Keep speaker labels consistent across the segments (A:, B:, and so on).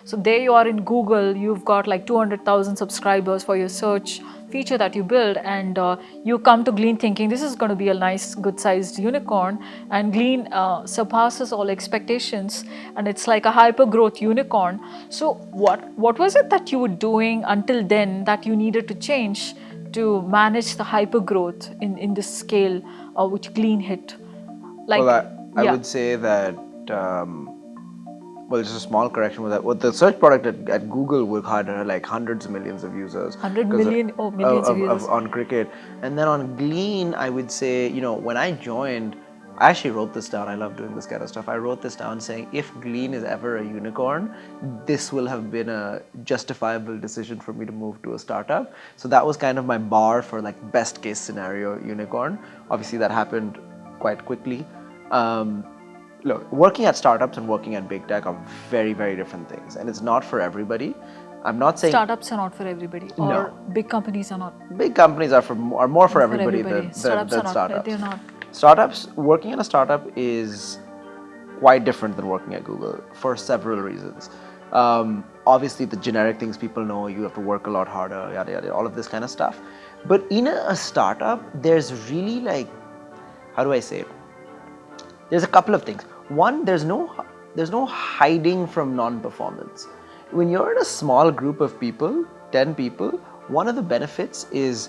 A: So there you are in Google, you've got like 200,000 subscribers for your search feature that you build, and you come to Glean thinking this is going to be a nice, good-sized unicorn, and Glean surpasses all expectations, and it's like a hyper-growth unicorn. So what was it that you were doing until then that you needed to change to manage the hyper-growth in this scale which Glean hit? Like,
B: Well, I would say that, well, just a small correction with that. What the search product at Google would had like hundreds of millions of users.
A: 100 million, millions of users.
B: On Cricket. And then on Glean, I would say, when I joined, I actually wrote this down. I love doing this kind of stuff. I wrote this down saying, if Glean is ever a unicorn, this will have been a justifiable decision for me to move to a startup. So that was kind of my bar for like best case scenario unicorn. Obviously that happened quite quickly. Look, working at startups and working at big tech are very, very different things, and it's not for everybody. I'm not saying
A: startups are not for everybody, or
B: No.
A: big companies are not.
B: Big companies are more for everybody than
A: Startups are not.
B: startups.
A: They're not.
B: Startups, working at a startup is quite different than working at Google for several reasons. Obviously, the generic things people know, you have to work a lot harder, yada yada, all of this kind of stuff. But in a startup, there's really like, how do I say it? There's a couple of things. One, there's no hiding from non-performance. When you're in a small group of people, 10 people, one of the benefits is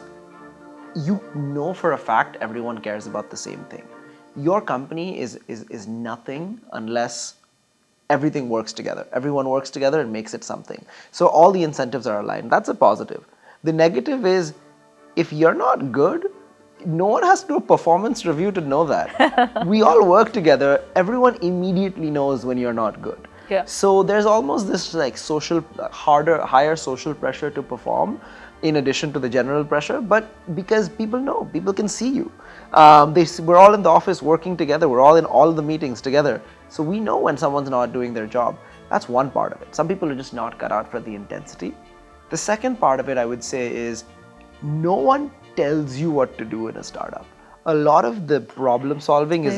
B: you know for a fact everyone cares about the same thing. Your company is nothing unless everything works together. Everyone works together and makes it something. So all the incentives are aligned. That's a positive. The negative is if you're not good, no one has to do a performance review to know that. We all work together. Everyone immediately knows when you're not good.
A: Yeah.
B: So there's almost this like higher social pressure to perform in addition to the general pressure, but because people know, people can see you. We're all in the office working together. We're all in all the meetings together. So we know when someone's not doing their job. That's one part of it. Some people are just not cut out for the intensity. The second part of it, I would say, is no one tells you what to do in a startup. A lot of the problem solving is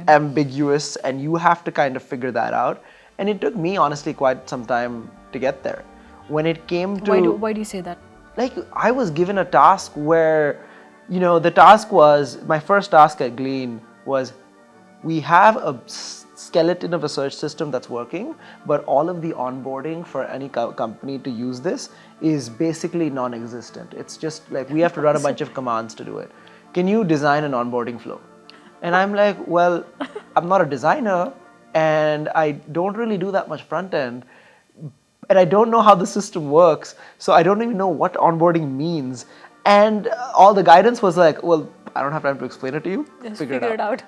B: ambiguous, and you have to kind of figure that out. And it took me honestly quite some time to get there. When it came to
A: why do you say that?
B: Like, I was given a task where, the task was, my first task at Glean was, we have a skeleton of a search system that's working, but all of the onboarding for any company to use this is basically non-existent. It's just like we have to run a bunch of commands to do it. Can you design an onboarding flow? And I'm like, well, I'm not a designer and I don't really do that much front end, and I don't know how the system works, so I don't even know what onboarding means. And all the guidance was like, well, I don't have time to explain it to you.
A: Just figure it out.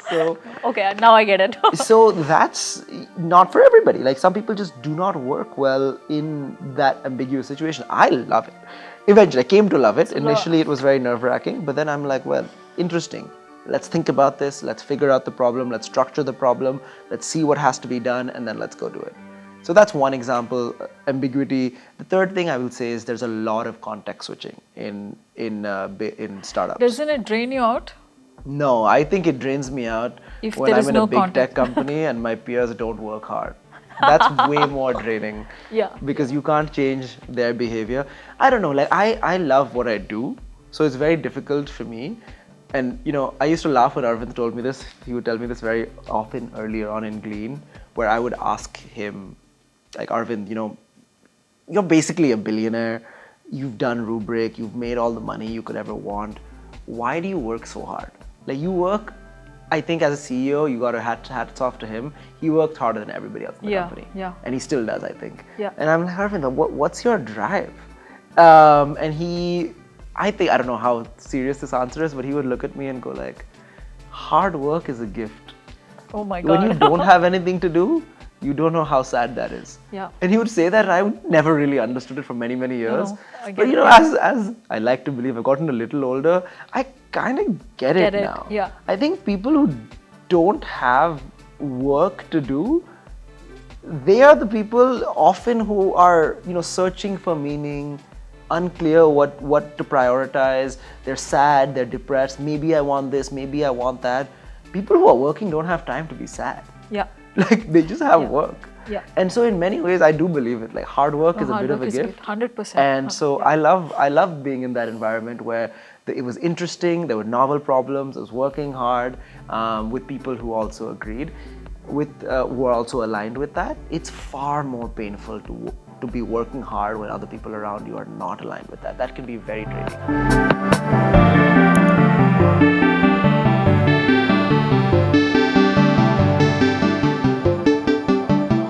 B: So
A: okay, now I get it.
B: So that's not for everybody. Like, some people just do not work well in that ambiguous situation. I love it. Eventually, I came to love it. Initially, it was very nerve-wracking, but then I'm like, well, interesting. Let's think about this. Let's figure out the problem. Let's structure the problem. Let's see what has to be done, and then let's go do it. So that's one example, ambiguity. The third thing I will say is there's a lot of context switching in startups.
A: Doesn't it drain you out?
B: No, I think it drains me out when I'm in a big tech company and my peers don't work hard. That's way more draining.
A: Yeah.
B: Because you can't change their behavior. I don't know, like I love what I do, so it's very difficult for me. And I used to laugh when Arvind told me this. He would tell me this very often earlier on in Glean, where I would ask him, like, Arvind, you're basically a billionaire. You've done Rubrik. You've made all the money you could ever want. Why do you work so hard? Like, you work, I think as a CEO, you got to hats off to him. He worked harder than everybody else in the company.
A: Yeah.
B: And he still does, I think.
A: Yeah.
B: And I'm like, Arvind, what's your drive? And I don't know how serious this answer is, but he would look at me and go like, hard work is a gift.
A: Oh my God.
B: When you don't have anything to do, you don't know how sad that is.
A: Yeah.
B: And he would say that, and I would never really understood it for many, many years. But as I like to believe, I've gotten a little older, I kind of get it now.
A: Yeah.
B: I think people who don't have work to do, they are the people often who are, searching for meaning, unclear what to prioritize. They're sad, they're depressed. Maybe I want this, maybe I want that. People who are working don't have time to be sad.
A: Yeah.
B: Like, they just have work.
A: Yeah.
B: And so in many ways, I do believe it. Like hard work is a
A: Hard
B: bit of
A: work
B: a
A: is
B: gift.
A: good. 100%.
B: And so
A: Yeah.
B: I love being in that environment where it was interesting. There were novel problems. I was working hard with people who also agreed, who are also aligned with that. It's far more painful to be working hard when other people around you are not aligned with that. That can be very draining.